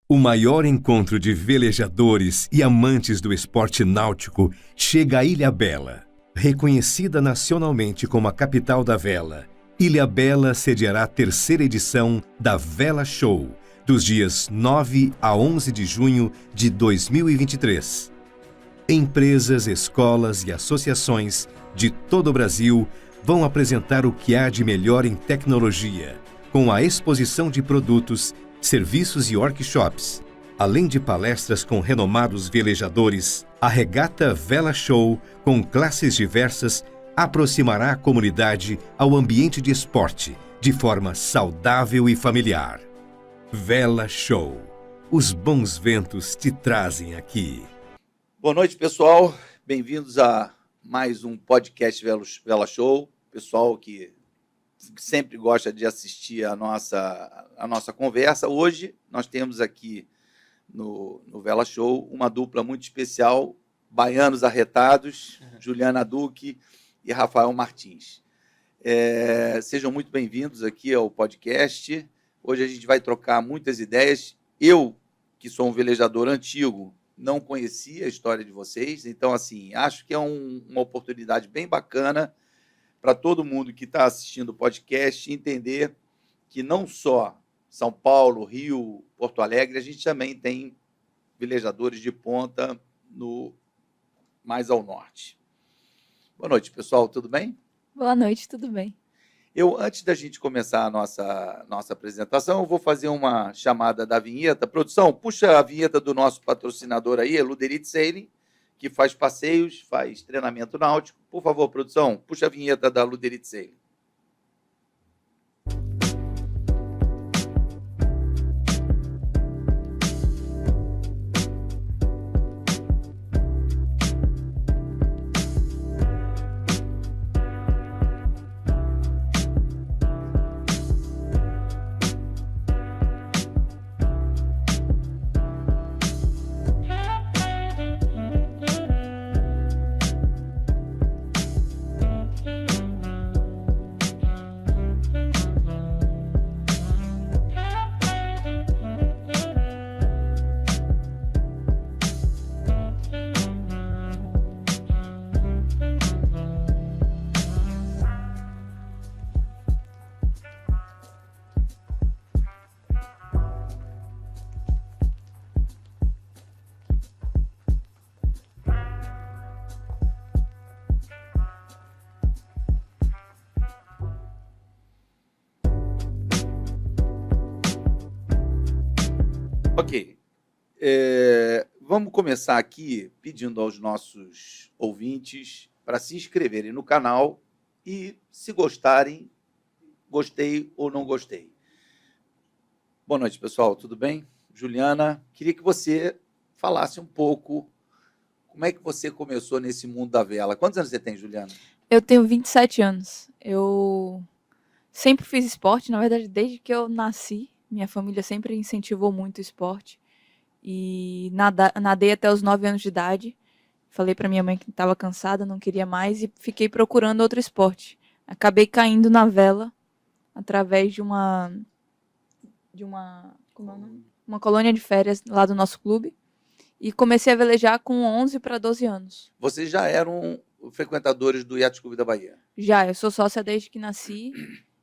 O maior encontro de velejadores e amantes do esporte náutico chega a Ilhabela. Reconhecida nacionalmente como a capital da vela, Ilhabela sediará a terceira edição da Vela Show, dos dias 9 a 11 de junho de 2023. Empresas, escolas e associações de todo o Brasil vão apresentar o que há de melhor em tecnologia, com a exposição de produtos, serviços e workshops. Além de palestras com renomados velejadores, a Regata Vela Show, com classes diversas, aproximará a comunidade ao ambiente de esporte, de forma saudável e familiar. Vela Show. Os bons ventos te trazem aqui. Boa noite, pessoal. Bem-vindos a mais um podcast Vela Show. Pessoal que sempre gosta de assistir a nossa conversa. Hoje nós temos aqui no Vela Show uma dupla muito especial, baianos arretados, Juliana Duque e Rafael Martins. Sejam muito bem-vindos aqui ao podcast. Hoje a gente vai trocar muitas ideias. Eu, que sou um velejador antigo, não conhecia a história de vocês, então, assim, acho que é uma oportunidade bem bacana para todo mundo que está assistindo o podcast entender que não só São Paulo, Rio, Porto Alegre, a gente também tem velejadores de ponta mais ao norte. Boa noite, pessoal, tudo bem? Boa noite, tudo bem. Antes da gente começar a nossa apresentação, eu vou fazer uma chamada da vinheta. Produção, puxa a vinheta do nosso patrocinador aí, Luderit Sailing, que faz passeios, faz treinamento náutico. Por favor, produção, puxa a vinheta da Luderit Sailing. Ok. Vamos começar aqui pedindo aos nossos ouvintes para se inscreverem no canal e, se gostarem, gostei ou não gostei. Boa noite, pessoal, tudo bem? Juliana, queria que você falasse um pouco como é que você começou nesse mundo da vela. Quantos anos você tem, Juliana? Eu tenho 27 anos. Eu sempre fiz esporte, na verdade, desde que eu nasci. Minha família sempre incentivou muito o esporte. E nadei até os 9 anos de idade. Falei para minha mãe que estava cansada, não queria mais e fiquei procurando outro esporte. Acabei caindo na vela através de uma como é o nome? Uma colônia de férias lá do nosso clube. E comecei a velejar com 11 para 12 anos. Vocês já eram frequentadores do Yacht Clube da Bahia? Já, eu sou sócia desde que nasci.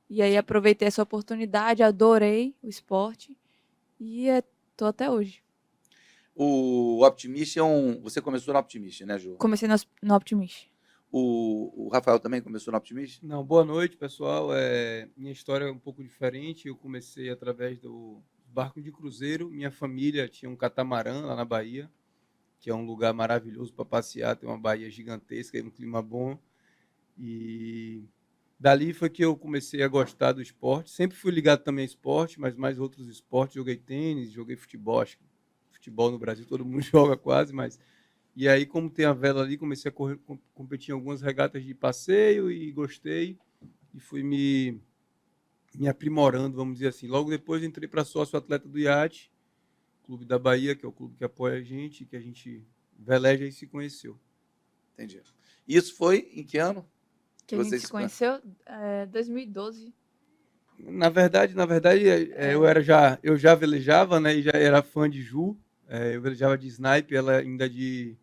E aí aproveitei essa oportunidade, adorei o esporte e estou até hoje. O Optimist você começou no Optimist, né, Ju? Comecei no Optimist. O Rafael também começou no Optimist? Não, boa noite, pessoal. Minha história é um pouco diferente. Eu comecei através do barco de cruzeiro. Minha família tinha um catamarã lá na Bahia, que é um lugar maravilhoso para passear. Tem uma baía gigantesca, um clima bom. E dali foi que eu comecei a gostar do esporte. Sempre fui ligado também a esporte, mas mais outros esportes. Joguei tênis, joguei futebol. Acho que futebol no Brasil todo mundo joga quase, mas... E aí, como tem a vela ali, comecei a competir em algumas regatas de passeio e gostei. E fui me aprimorando, vamos dizer assim. Logo depois entrei para sócio atleta do iate, Clube da Bahia, que é o clube que apoia a gente, que a gente veleja e se conheceu. Entendi. Isso foi em que ano? Que a gente se conheceu? 2012. Na verdade, eu já velejava, né? E já era fã de Ju. Eu velejava de snipe, ela ainda de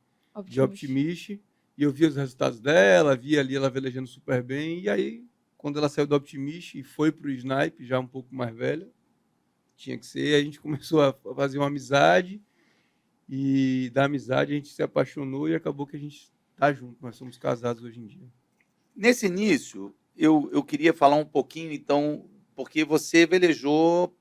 Optimist. E eu via os resultados dela, via ali ela velejando super bem. E aí, quando ela saiu do Optimist e foi pro snipe, já um pouco mais velha, tinha que ser, a gente começou a fazer uma amizade. E da amizade a gente se apaixonou e acabou que a gente tá junto. Nós somos casados hoje em dia. Nesse início, eu queria falar um pouquinho, então, porque você velejou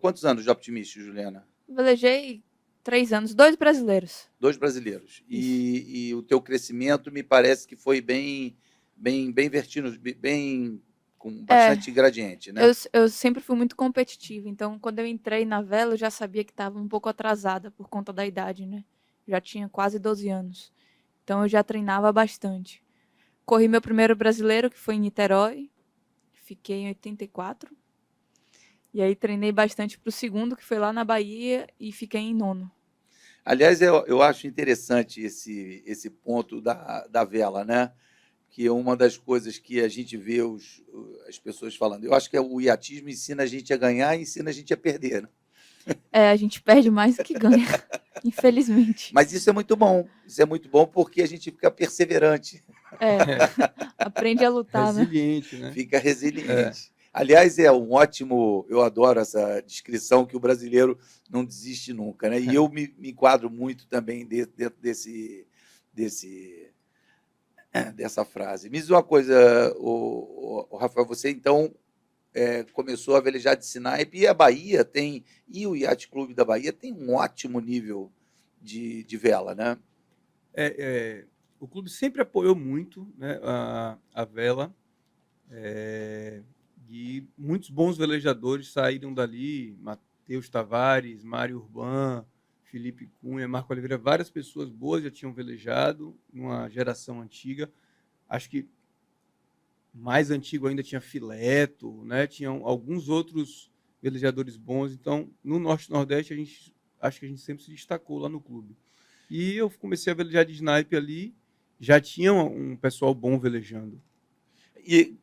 quantos anos de Optimist, Juliana? Velejei 3 anos, 2 brasileiros. 2 brasileiros. E o teu crescimento me parece que foi bem vertiginoso, bem com bastante gradiente, né? Eu sempre fui muito competitiva, então quando eu entrei na vela eu já sabia que estava um pouco atrasada por conta da idade, né? Já tinha quase 12 anos. Então eu já treinava bastante. Corri meu primeiro brasileiro, que foi em Niterói. Fiquei em 84. E aí treinei bastante para o segundo, que foi lá na Bahia, e fiquei em 9º. Aliás, eu acho interessante esse ponto da vela, né? Que é uma das coisas que a gente vê as pessoas falando. Eu acho que o iatismo ensina a gente a ganhar e ensina a gente a perder, né? A gente perde mais do que ganha, infelizmente. Mas isso é muito bom. Isso é muito bom porque a gente fica perseverante. Aprende a lutar, resiliente, né? Fica resiliente. Aliás, é um ótimo... Eu adoro essa descrição que o brasileiro não desiste nunca, né? E eu me enquadro muito também dentro dessa frase. Me diz uma coisa, o Rafael, você então começou a velejar de snipe e a Bahia e o Yacht Clube da Bahia tem um ótimo nível de vela, né? O clube sempre apoiou muito, né, a vela, e muitos bons velejadores saíram dali, Matheus Tavares, Mário Urban, Felipe Cunha, Marco Oliveira, várias pessoas boas já tinham velejado, numa geração antiga. Acho que mais antigo ainda tinha Fileto, né? Tinham alguns outros velejadores bons. Então, no Norte e Nordeste, acho que a gente sempre se destacou lá no clube. E eu comecei a velejar de snipe ali, já tinha um pessoal bom velejando. E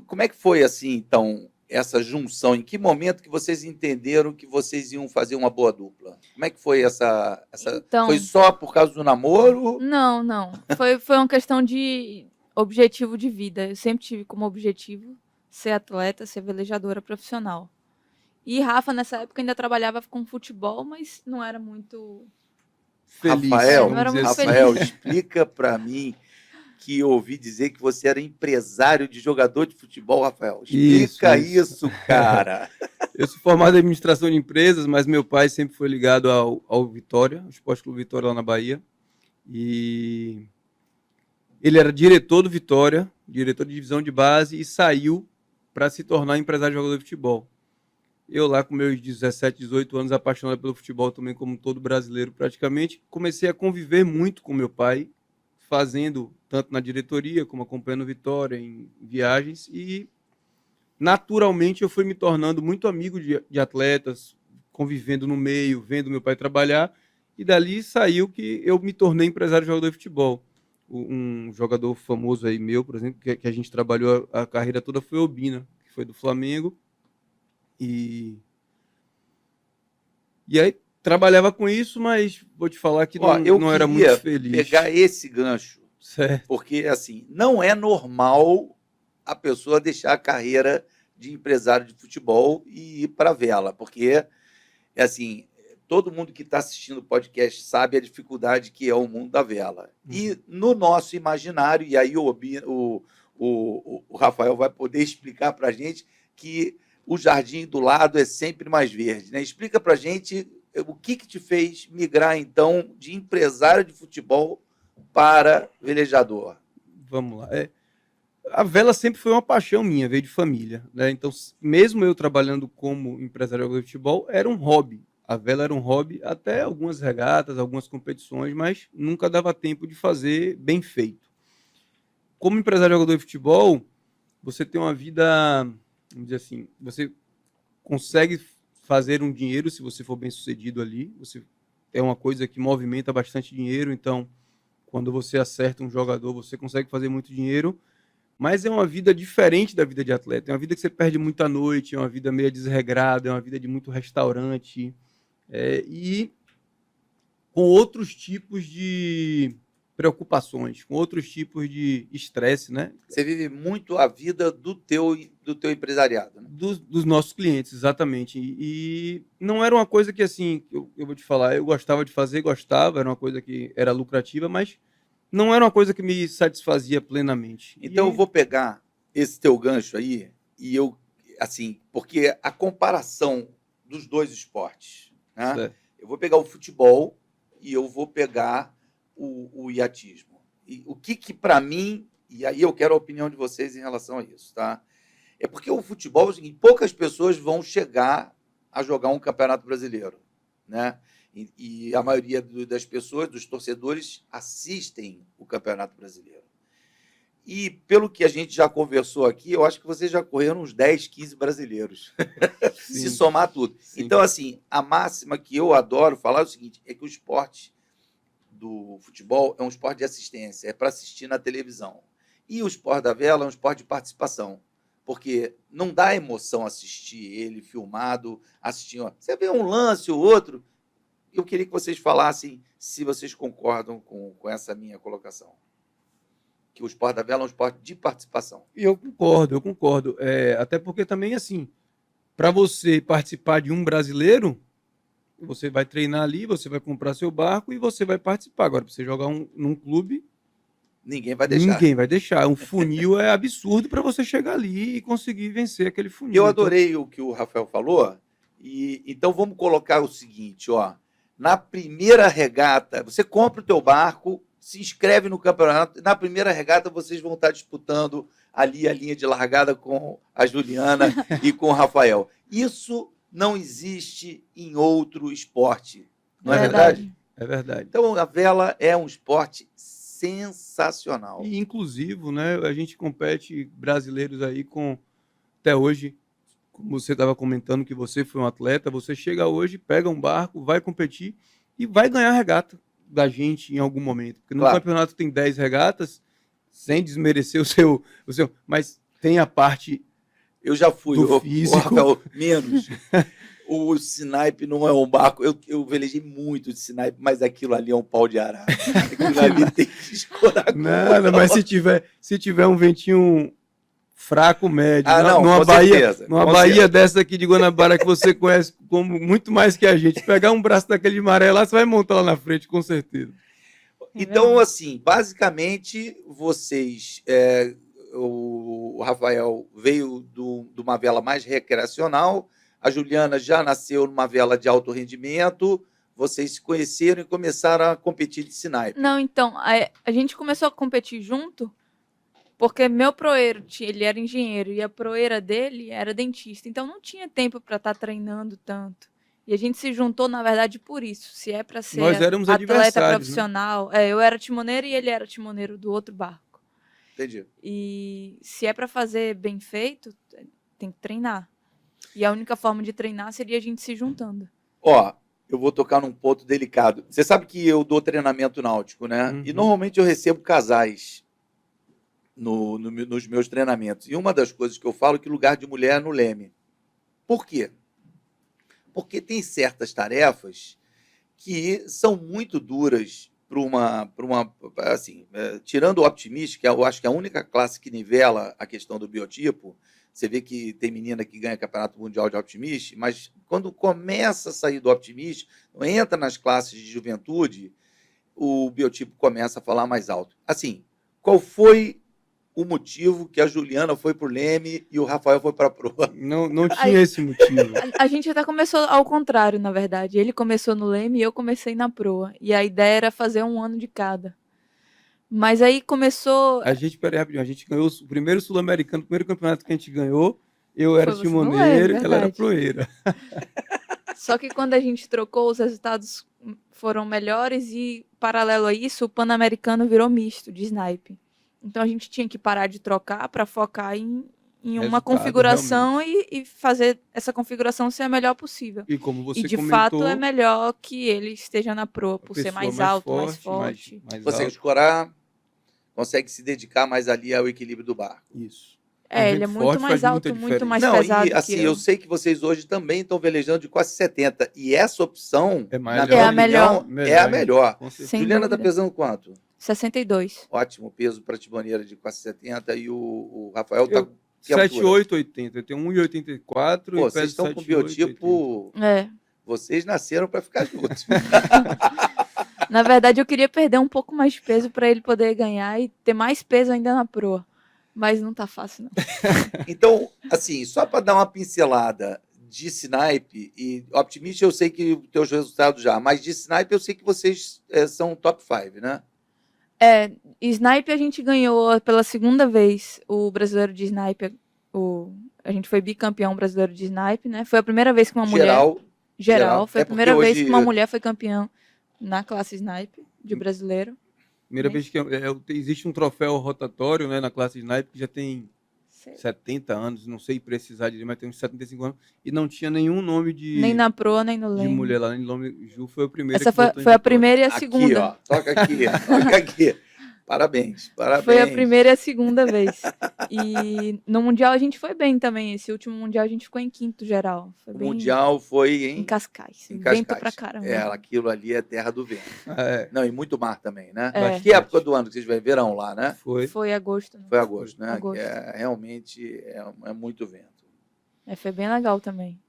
como é que foi, assim, então, essa junção? Em que momento que vocês entenderam que vocês iam fazer uma boa dupla? Como é que foi essa... Então, foi só por causa do namoro? Não. Foi uma questão de objetivo de vida. Eu sempre tive como objetivo ser atleta, ser velejadora profissional. E Rafa, nessa época, ainda trabalhava com futebol, mas não era muito feliz. Rafael, explica para mim que eu ouvi dizer que você era empresário de jogador de futebol, Rafael. Explica isso, cara. Eu sou formado em administração de empresas, mas meu pai sempre foi ligado ao Vitória, ao Esporte Clube Vitória lá na Bahia. E ele era diretor do Vitória, diretor de divisão de base, e saiu para se tornar empresário de jogador de futebol. Eu lá com meus 17, 18 anos, apaixonado pelo futebol também, como todo brasileiro praticamente, comecei a conviver muito com meu pai, fazendo tanto na diretoria como acompanhando Vitória em viagens, e naturalmente eu fui me tornando muito amigo de atletas, convivendo no meio, vendo meu pai trabalhar, e dali saiu que eu me tornei empresário de jogador de futebol. Um jogador famoso aí meu, por exemplo, que a gente trabalhou a carreira toda, foi o Obina, que foi do Flamengo, e aí trabalhava com isso, mas vou te falar que não era muito feliz. Eu queria pegar esse gancho, certo. Porque assim, não é normal a pessoa deixar a carreira de empresário de futebol e ir para a vela, porque assim, todo mundo que está assistindo o podcast sabe a dificuldade que é o mundo da vela. E no nosso imaginário, e aí o Rafael vai poder explicar para a gente que o jardim do lado é sempre mais verde, né? Explica para a gente o que te fez migrar, então, de empresário de futebol para velejador. Vamos lá. A vela sempre foi uma paixão minha, veio de família, né? Então, mesmo eu trabalhando como empresário de futebol, era um hobby. A vela era um hobby, até algumas regatas, algumas competições, mas nunca dava tempo de fazer bem feito. Como empresário jogador de futebol, você tem uma vida, vamos dizer assim, você consegue fazer um dinheiro se você for bem sucedido ali. É uma coisa que movimenta bastante dinheiro, então quando você acerta um jogador, você consegue fazer muito dinheiro, mas é uma vida diferente da vida de atleta. É uma vida que você perde muita noite, é uma vida meio desregrada, é uma vida de muito restaurante, e com outros tipos de preocupações, com outros tipos de estresse, né? Você vive muito a vida do teu empresariado, né? Dos nossos clientes, exatamente. E não era uma coisa que, assim, eu vou te falar, eu gostava de fazer, era uma coisa que era lucrativa, mas não era uma coisa que me satisfazia plenamente. Então eu vou pegar esse teu gancho aí e eu, assim, porque a comparação dos dois esportes, né? Certo. Eu vou pegar o futebol e eu vou pegar o iatismo. E o que para mim, e aí eu quero a opinião de vocês em relação a isso, tá? É porque o futebol, em poucas pessoas vão chegar a jogar um campeonato brasileiro, né? E a maioria das pessoas, dos torcedores, assistem o Campeonato Brasileiro. E pelo que a gente já conversou aqui, eu acho que vocês já correram uns 10, 15 brasileiros, se somar tudo. Sim. Então, assim, a máxima que eu adoro falar é o seguinte, é que o esporte do futebol é um esporte de assistência, é para assistir na televisão. E o esporte da vela é um esporte de participação, porque não dá emoção assistir ele filmado, assistindo. Você vê um lance ou outro. Eu queria que vocês falassem se vocês concordam com essa minha colocação. Que o esporte da vela é um esporte de participação. Eu concordo. Até porque também, assim, para você participar de um brasileiro, você vai treinar ali, você vai comprar seu barco e você vai participar. Agora, para você jogar num clube, ninguém vai deixar. Ninguém vai deixar. Um funil é absurdo para você chegar ali e conseguir vencer aquele funil. Eu adorei o que o Rafael falou. E então vamos colocar o seguinte, ó. Na primeira regata, você compra o teu barco, se inscreve no campeonato. Na primeira regata, vocês vão estar disputando ali a linha de largada com a Juliana e com o Rafael. Isso não existe em outro esporte. Não é verdade? É verdade. Então, a vela é um esporte sensacional. E inclusive, né, a gente compete brasileiros aí com, até hoje, como você estava comentando que você foi um atleta, você chega hoje, pega um barco, vai competir e vai ganhar a regata da gente em algum momento. Porque no campeonato tem 10 regatas, sem desmerecer o seu, mas tem a parte eu já fui, do físico. Menos. O Snipe não é um barco. Eu velejei muito de Snipe, mas aquilo ali é um pau de arara. Aquilo ali tem que escorar. Nada, mas se tiver um ventinho fraco, médio, numa Baía dessa aqui de Guanabara que você conhece como muito mais que a gente, pegar um braço daquele de maré lá, você vai montar lá na frente, com certeza. Então, assim, basicamente, vocês... o Rafael veio de uma vela mais recreacional, a Juliana já nasceu numa vela de alto rendimento, vocês se conheceram e começaram a competir de sniper. Não, então, a gente começou a competir junto porque meu proeiro, ele era engenheiro e a proeira dele era dentista, então não tinha tempo para estar treinando tanto. E a gente se juntou, na verdade, por isso. Se é para ser atleta profissional, né? Eu era timoneiro e ele era timoneiro do outro barco. Entendi. E se é para fazer bem feito, tem que treinar. E a única forma de treinar seria a gente se juntando. Ó, eu vou tocar num ponto delicado. Você sabe que eu dou treinamento náutico, né? Uhum. E normalmente eu recebo casais nos meus treinamentos. E uma das coisas que eu falo é que lugar de mulher é no leme. Por quê? Porque tem certas tarefas que são muito duras para uma assim, tirando o Optimist, que eu acho que é a única classe que nivela a questão do biotipo. Você vê que tem menina que ganha campeonato mundial de Optimist, mas quando começa a sair do Optimist, entra nas classes de juventude, o biotipo começa a falar mais alto. Assim, qual foi o motivo que a Juliana foi para o leme e o Rafael foi para a proa? Não tinha esse motivo. A gente até começou ao contrário, na verdade. Ele começou no leme e eu comecei na proa. E a ideia era fazer um ano de cada. Mas aí começou... Peraí, rapidinho, a gente ganhou o primeiro sul-americano, o primeiro campeonato que a gente ganhou, eu era timoneiro e ela era proeira. Só que quando a gente trocou, os resultados foram melhores e, paralelo a isso, o Pan-Americano virou misto de snipe. Então a gente tinha que parar de trocar para focar em uma configuração e fazer essa configuração ser a melhor possível. E como você de fato é melhor que ele esteja na proa, por ser mais alto, mais forte. Você escorar, consegue se dedicar mais ali ao equilíbrio do barco. Isso. Ele é vento muito forte mais faz muita alto, muito diferença. mais Não, pesado e assim, que eu sei que vocês hoje também estão velejando de quase 70. E essa opção, É na melhor. minha É a melhor. opinião, é a melhor. Com certeza. Sem Juliana está dúvida. pesando quanto? 62. Ótimo peso para timoneira de quase 70. E o Rafael está Eu, que altura? 78, 80. Eu tenho 1,84 Pô, e vocês peso estão com 78, 80. biotipo... É. Vocês nasceram para ficar juntos. Na verdade, eu queria perder um pouco mais de peso para ele poder ganhar e ter mais peso ainda na proa. Mas não tá fácil, não. Então, assim, só para dar uma pincelada de Snipe, e Optimist eu sei que os teus resultados já, mas de Snipe eu sei que vocês são top 5, né? Snipe a gente ganhou pela segunda vez o brasileiro de Snipe. A gente foi bicampeão brasileiro de Snipe, né? Foi a primeira vez que uma mulher... Geral. Foi a primeira vez que uma mulher foi campeã na classe Snipe de brasileiro. Primeira Né? vez que existe um troféu rotatório, né, na classe Snipe, que já tem 70 anos, não sei precisar dizer, mas tem uns 75 anos, e não tinha nenhum nome de... Nem na proa, nem no de leme. mulher lá, em nome Ju foi a primeira. Essa que botou em foi a vitória. primeira e a Aqui, segunda. ó, toca aqui. Parabéns, parabéns. Foi a primeira e a segunda vez. E no Mundial a gente foi bem também. Esse último Mundial a gente ficou em quinto geral. Foi O bem Mundial foi em Cascais. em Vento Cascais. pra caramba. Aquilo ali é terra do vento. Não, e muito mar também, né? Que época do ano que vocês vão? Verão lá, né? Foi agosto. Né? Foi agosto, né? Agosto. Que realmente é muito vento. Foi bem legal também.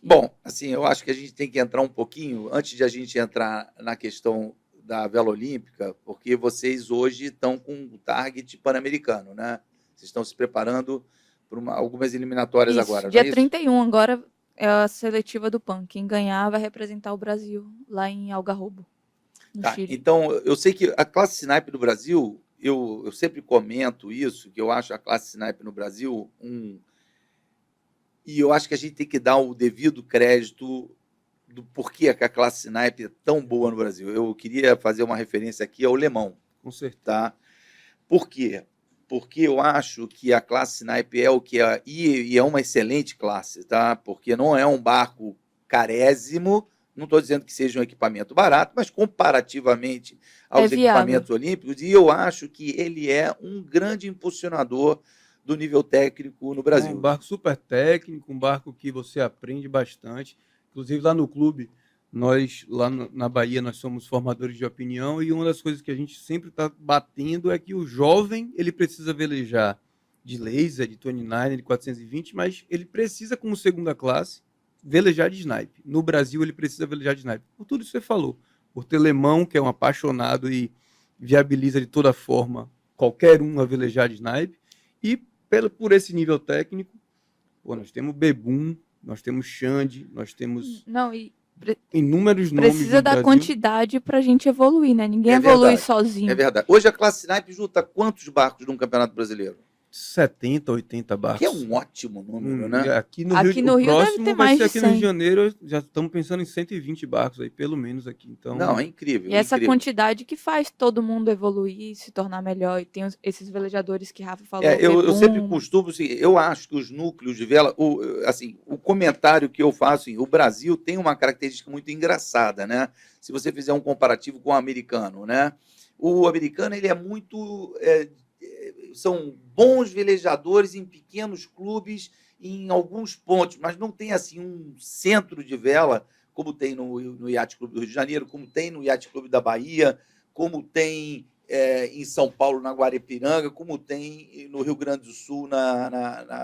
Bom, assim, eu acho que a gente tem que entrar um pouquinho, antes de a gente entrar na questão da vela olímpica, porque vocês hoje estão com um target pan-americano, né? Vocês estão se preparando para algumas eliminatórias agora, dia não é 31 agora é a seletiva do PAN. Quem ganhar vai representar o Brasil lá em Algarrobo, no Chile. Então, eu sei que a classe Snipe do Brasil, eu sempre comento isso, que eu acho a classe Snipe no Brasil e eu acho que a gente tem que dar o devido crédito do porquê que a classe Snipe é tão boa no Brasil. Eu queria fazer uma referência aqui ao Le Mans. Com certeza. Tá? Por quê? Porque eu acho que a classe Snipe é o que é, e é uma excelente classe, tá? Porque não é um barco carésimo, não estou dizendo que seja um equipamento barato, mas comparativamente aos equipamentos olímpicos, e eu acho que ele é um grande impulsionador do nível técnico no Brasil. Um barco super técnico, um barco que você aprende bastante. Inclusive lá no clube, nós lá na Bahia, nós somos formadores de opinião e uma das coisas que a gente sempre está batendo é que o jovem ele precisa velejar de laser, de 29, de 420, mas ele precisa, como segunda classe, velejar de Snipe. No Brasil, ele precisa velejar de Snipe. Por tudo isso que você falou. Por ter Le Mans, que é um apaixonado e viabiliza de toda forma qualquer um a velejar de Snipe. E por esse nível técnico, nós temos Bebum, nós temos Xande, nós temos inúmeros nomes. Precisa da quantidade para a gente evoluir, né? Ninguém evolui sozinho. É verdade. Hoje a classe Snipe junta quantos barcos num campeonato brasileiro? 70, 80 barcos. Que é um ótimo número, né? Aqui no Rio deve ter mais de 100. Aqui no Rio de Janeiro, já estamos pensando em 120 barcos aí, pelo menos aqui. Então, não, é incrível. E essa quantidade que faz todo mundo evoluir, se tornar melhor. E tem esses velejadores que Rafa falou. Eu sempre costumo, assim, eu acho que os núcleos de vela, o comentário que eu faço, o Brasil tem uma característica muito engraçada, né? Se você fizer um comparativo com o americano, né? O americano, ele é muito... são bons velejadores em pequenos clubes, em alguns pontos, mas não tem assim um centro de vela, como tem no Yacht Clube do Rio de Janeiro, como tem no Yacht Clube da Bahia, como tem em São Paulo, na Guaripiranga, como tem no Rio Grande do Sul,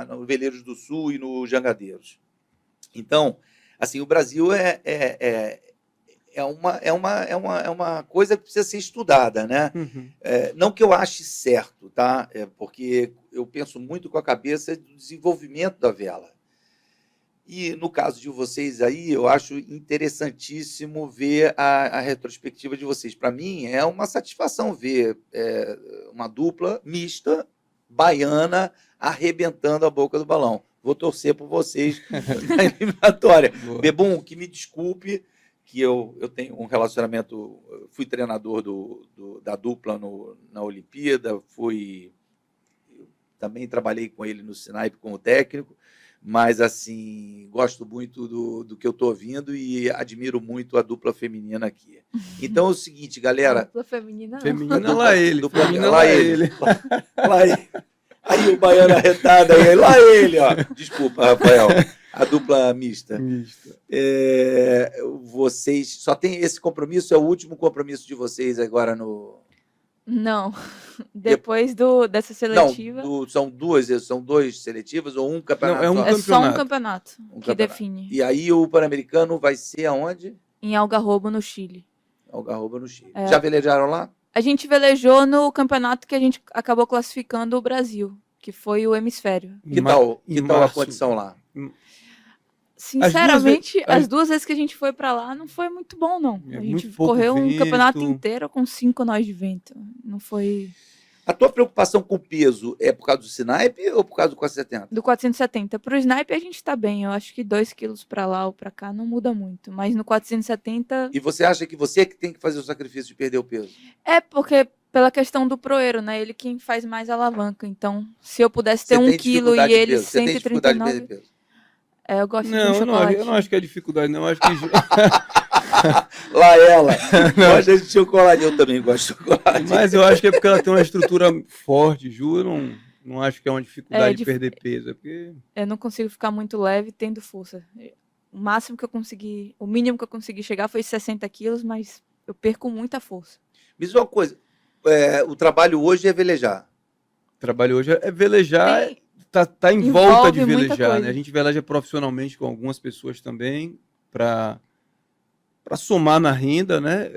no Veleiros do Sul e no Jangadeiros. Então, assim, o Brasil é uma coisa que precisa ser estudada, né? Não que eu ache certo, tá? Porque eu penso muito com a cabeça do desenvolvimento da vela. E no caso de vocês aí, eu acho interessantíssimo ver a retrospectiva de vocês. Para mim, é uma satisfação ver uma dupla mista, baiana, arrebentando a boca do balão. Vou torcer por vocês na eliminatória. Bebum, que me desculpe, que eu tenho um relacionamento, fui treinador da dupla na Olimpíada, também trabalhei com ele no Snipe como técnico, Mas, assim, gosto muito do que eu estou ouvindo e admiro muito a dupla feminina aqui. Então é o seguinte, A galera. dupla feminina, não. Feminina lá ele. Dupla, Feminina lá lá ele. ele. Lá ele. Aí o baiano arretado, aí lá ele, ó. Desculpa, Rafael. A dupla mista. Mista. Vocês só tem esse compromisso, é o último compromisso de vocês agora no. Não. Depois dessa seletiva, Não, são dois seletivas ou um campeonato? Não, é um só? é só um campeonato. campeonato Um que campeonato. define. E aí o Pan-Americano vai ser aonde? Em Algarrobo, no Chile. Algarroba, no Chile. É. Já velejaram lá? A gente velejou no campeonato que a gente acabou classificando o Brasil, que foi o Hemisfério. Que tal Em a março. condição lá? Sinceramente, as as duas vezes que a gente foi pra lá não foi muito bom, não. É A muito gente pouco correu um campeonato vento. inteiro com 5 nós de vento. Não foi A tua preocupação com o peso é por causa do snipe ou por causa do 470? do 470. Pro snipe a gente tá bem. Eu acho que 2 quilos pra lá ou pra cá não muda muito. Mas no 470 E você acha que você é que tem que fazer o sacrifício de perder o peso? é porque pela questão do proeiro, né? Ele quem faz mais alavanca. Então, se eu pudesse ter Você 1 tem quilo dificuldade e de ele peso? Você tem dificuldade de 139, perder peso? eu gosto de um Não, eu chocolate. não acho que é dificuldade, não. Eu acho que Lá ela. Gosta de chocolate. Eu também gosto de chocolate. Mas eu acho que é porque ela tem uma estrutura forte, Ju. Eu não acho que é uma dificuldade de dif- perder peso. É porque Eu não consigo ficar muito leve tendo força. O máximo que eu consegui, o mínimo que eu consegui chegar foi 60 quilos, mas eu perco muita força. Me diz uma coisa. O trabalho hoje é velejar. o trabalho hoje é velejar, Tem- tá em envolve volta de muita velejar, coisa. né? A gente veleja profissionalmente com algumas pessoas também, para somar na renda, né?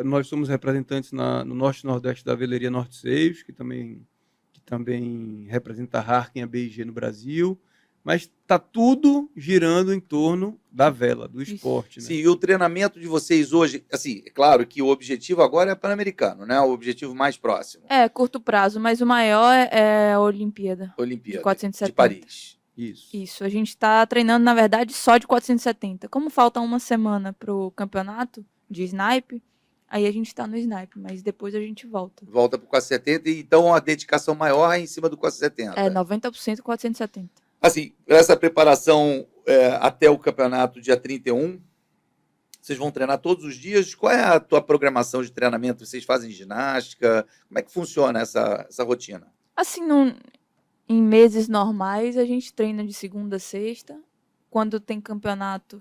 Nós somos representantes no Norte e Nordeste da Veleria Norte Seios, que também representa a Harken e a BIG no Brasil, mas tá tudo girando em torno da vela, do Isso. esporte, né? Sim, e o treinamento de vocês hoje, assim, é claro que o objetivo agora é Pan-Americano, né? O objetivo mais próximo, É, curto prazo, mas o maior é a Olimpíada. Olimpíada De 470. de Paris. Isso. Isso, a gente tá treinando, na verdade, só de 470. Como falta uma semana pro campeonato de snipe, aí a gente tá no snipe, mas depois a gente volta. Volta para o 470, e então a dedicação maior é em cima do 470. É 90% 470. Assim, essa preparação até o campeonato dia 31, vocês vão treinar todos os dias? Qual é a tua programação de treinamento? Vocês fazem ginástica? Como é que funciona essa rotina? Assim, em meses normais, a gente treina de segunda a sexta. Quando tem campeonato,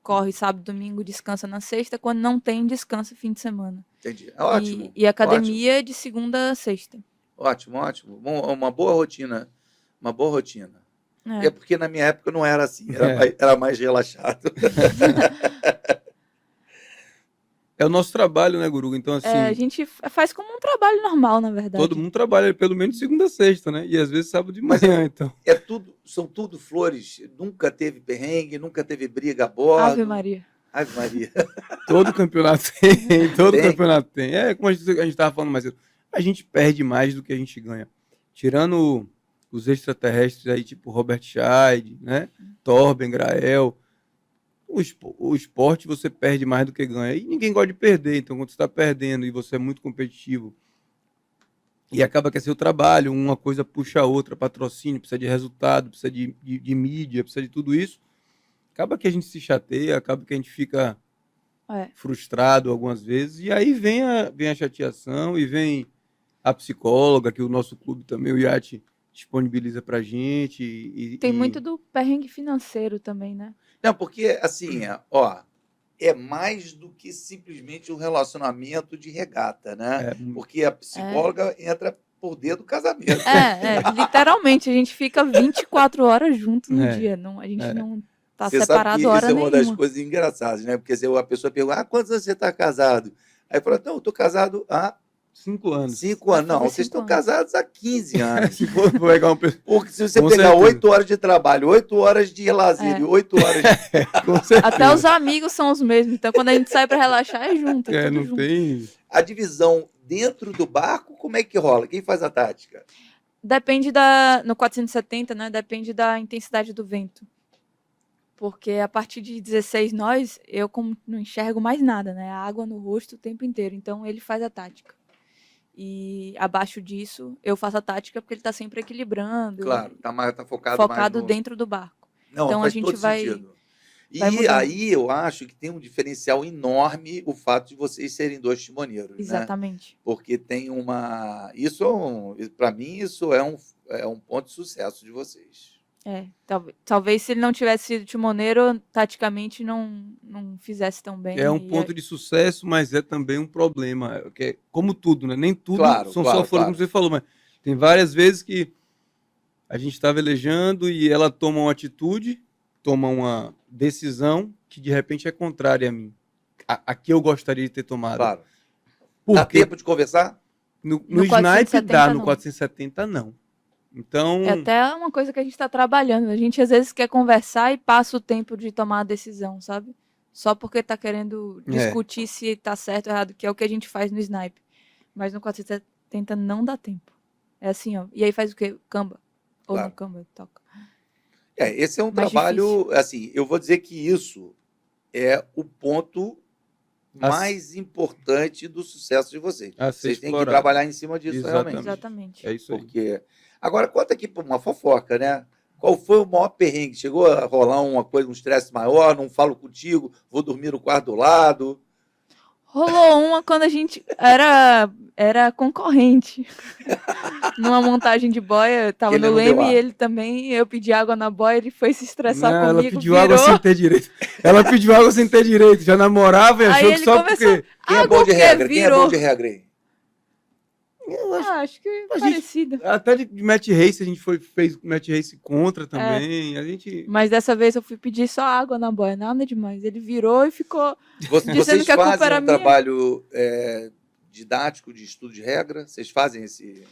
corre sábado, domingo, descansa na sexta. Quando não tem, descansa fim de semana. Entendi. É ótimo. E academia é de segunda a sexta. Ótimo, ótimo. Uma boa rotina. Uma boa rotina. É. É porque na minha época não era assim, era mais relaxado. É o nosso trabalho, né, Guruga? Então, assim, A gente faz como um trabalho normal, na verdade. todo mundo trabalha pelo menos de segunda a sexta, né? E às vezes sábado de Mas manhã, então. São tudo flores. Nunca teve perrengue, nunca teve briga a bordo. Ave Maria. Ave Maria. Todo campeonato tem, todo Tem. campeonato tem. É como a gente estava falando mais cedo. A gente perde mais do que a gente ganha. Tirando os extraterrestres aí, tipo Robert Scheid, né? Torben, Grael. O esporte você perde mais do que ganha. E ninguém gosta de perder. Então, quando você está perdendo e você é muito competitivo e acaba que é seu trabalho, uma coisa puxa a outra, patrocínio, precisa de resultado, precisa de mídia, precisa de tudo isso. Acaba que a gente se chateia, acaba que a gente fica frustrado algumas vezes. E aí vem a chateação e vem a psicóloga, que o nosso clube também, o IAT, disponibiliza pra gente. Tem muito do perrengue financeiro também, né? Não, porque, assim, é mais do que simplesmente um relacionamento de regata, né? Porque a psicóloga entra por dentro do casamento. Literalmente, a gente fica 24 horas junto no dia. A gente não tá separado hora nenhuma. Isso é uma das coisas engraçadas, né? Porque a pessoa pergunta, quantos anos você está casado? Aí fala, não, eu estou casado há 5 anos. 5 anos. Não, vocês estão casados há 15 anos. Se for pegar uma pessoa... Porque se você pegar 8 horas de trabalho, 8 horas de lazer e 8 horas de... Até os amigos são os mesmos. Então, quando a gente sai para relaxar, é junto. não junto. tem... A divisão dentro do barco, como é que rola? Quem faz a tática? Depende no 470, né? Depende da intensidade do vento. Porque a partir de 16 nós, eu não enxergo mais nada, né? A água no rosto o tempo inteiro. Então, ele faz a tática. E abaixo disso, eu faço a tática porque ele tá sempre equilibrando, Claro, tá focado mais focado no... dentro do barco. Não, Então a faz gente todo vai sentido. vai E mudando. aí eu acho que tem um diferencial enorme o fato de vocês serem 2 timoneiros, né? Exatamente. Porque tem uma... Isso para mim, isso é um ponto de sucesso de vocês. Talvez se ele não tivesse sido timoneiro, taticamente não fizesse tão bem. É um E ponto de sucesso, mas é também um problema. Como tudo, né? Nem tudo Claro, são claro, só flores, claro. como você falou, mas tem várias vezes que a gente está velejando e ela toma uma atitude, toma uma decisão que de repente é contrária a mim. A que eu gostaria de ter tomado. Claro. Dá Porque tempo de conversar? no No snipe 470 dá, no não. 470 não. Então, é até uma coisa que a gente tá trabalhando. A gente às vezes quer conversar e passa o tempo de tomar a decisão, sabe? Só porque tá querendo discutir se tá certo ou errado, que é o que a gente faz no snipe. Mas no 470 não dá tempo. É assim, ó. E aí faz o quê? Camba. Ou Claro. no camba, toca. Esse é um Mais trabalho, assim, eu vou dizer que isso é o ponto mais importante do sucesso de vocês. A ser Vocês têm que explorado. trabalhar em cima disso, realmente. Exatamente. É isso aí. Porque... Agora, conta aqui uma fofoca, né? Qual foi o maior perrengue? Chegou a rolar uma coisa, um estresse maior? Não falo contigo, vou dormir no quarto do lado. Rolou uma quando a gente era concorrente. Numa montagem de boia, tava Ele no não deu leme ar. e ele também, eu pedi água na boia, ele foi se estressar Não, comigo, ela pediu virou. água sem ter direito. Ela pediu água sem ter direito. Já namorava e Aí achou que ele só começou, porque... Quem é água bom de o quê? regra? Quem é bom Virou. de regra aí? Acho que A gente- parecido. Até de match race, a gente fez match race contra também. A gente... Mas dessa vez eu fui pedir só água na boia, nada demais. Ele virou e ficou dizendo Vocês que a culpa fazem era um minha. trabalho didático de estudo de regra? Vocês fazem esse...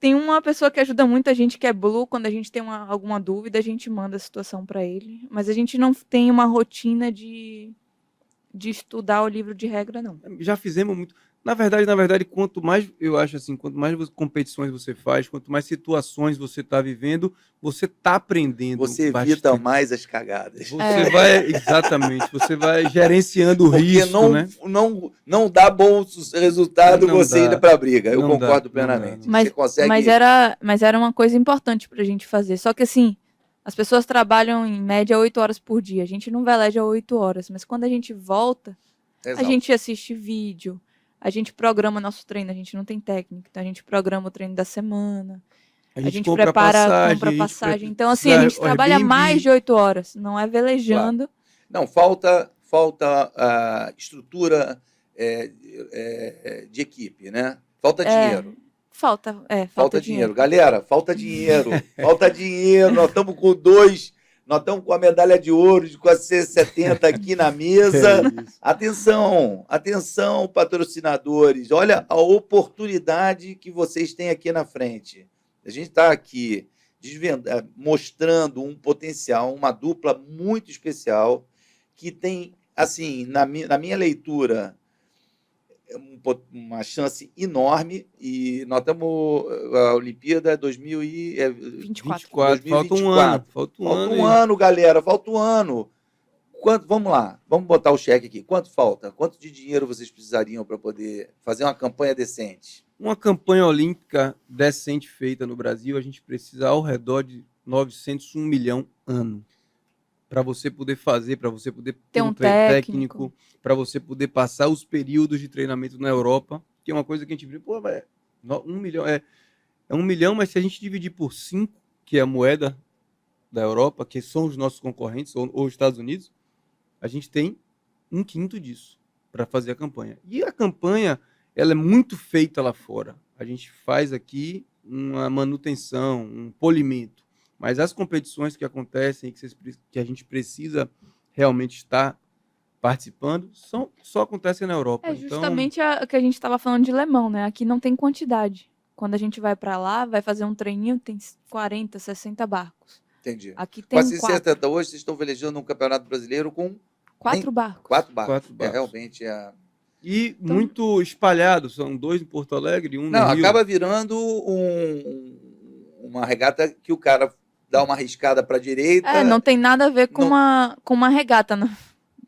Tem uma pessoa que ajuda muito a gente, que é Blue. Quando a gente tem alguma dúvida, a gente manda a situação pra ele. Mas a gente não tem uma rotina de estudar o livro de regra, não. Já fizemos muito. Na verdade, quanto mais, eu acho assim, quanto mais competições você faz, quanto mais situações você está vivendo, você está aprendendo Você evita bastante. mais as cagadas. Você vai, exatamente, você vai gerenciando o Porque risco, né? não dá bom resultado Não você dá. ir para a briga. Eu Não dá, concordo não plenamente. dá. Mas, Você consegue... mas era uma coisa importante pra gente fazer. Só que assim, as pessoas trabalham em média 8 horas por dia. A gente não veleja 8 horas. Mas quando a gente volta, a Exato. gente assiste vídeo, a gente programa nosso treino. A gente não tem técnica, então a gente programa o treino da semana. A gente compra prepara, passagem, compra a gente passagem. Então, assim, a gente o trabalha Airbnb. mais de 8 horas. Não é velejando. Não, falta estrutura de equipe, né? Falta dinheiro. Falta dinheiro. Galera, falta dinheiro. Falta dinheiro. Nós estamos com nós estamos com a medalha de ouro de 470 aqui na mesa. Atenção, patrocinadores. Olha a oportunidade que vocês têm aqui na frente. A gente está aqui mostrando um potencial, uma dupla muito especial, que tem, assim, na minha leitura, uma chance enorme. E nós estamos... A Olimpíada é 24. Falta um ano. Falta um ano, galera. Falta um ano. Vamos lá. Vamos botar o cheque aqui. Quanto falta? Quanto de dinheiro vocês precisariam para poder fazer uma campanha decente? Uma campanha olímpica decente feita no Brasil, a gente precisa ao redor de 901 milhão ano. Para você poder fazer, para você poder ter um técnico, para você poder passar os períodos de treinamento na Europa, que é uma coisa que a gente vê, 1 milhão é 1 milhão, mas se a gente dividir por 5, que é a moeda da Europa, que são os nossos concorrentes, ou os Estados Unidos, a gente tem 1/5 disso para fazer a campanha. E a campanha, ela é muito feita lá fora. A gente faz aqui uma manutenção, um polimento. Mas as competições que acontecem, que a gente precisa realmente estar participando, só acontecem na Europa. É justamente o que a gente estava falando de Le Mans, né? Aqui não tem quantidade. Quando a gente vai para lá, vai fazer um treininho, tem 40, 60 barcos. Entendi. Aqui tem 470 hoje, vocês estão velejando um campeonato brasileiro com 4 barcos. 4 barcos. 4 barcos. Realmente E muito espalhados, são 2 em Porto Alegre e 1 no Não, Rio. acaba virando uma regata que o cara dá uma arriscada para a direita. Não tem nada a ver com uma regata,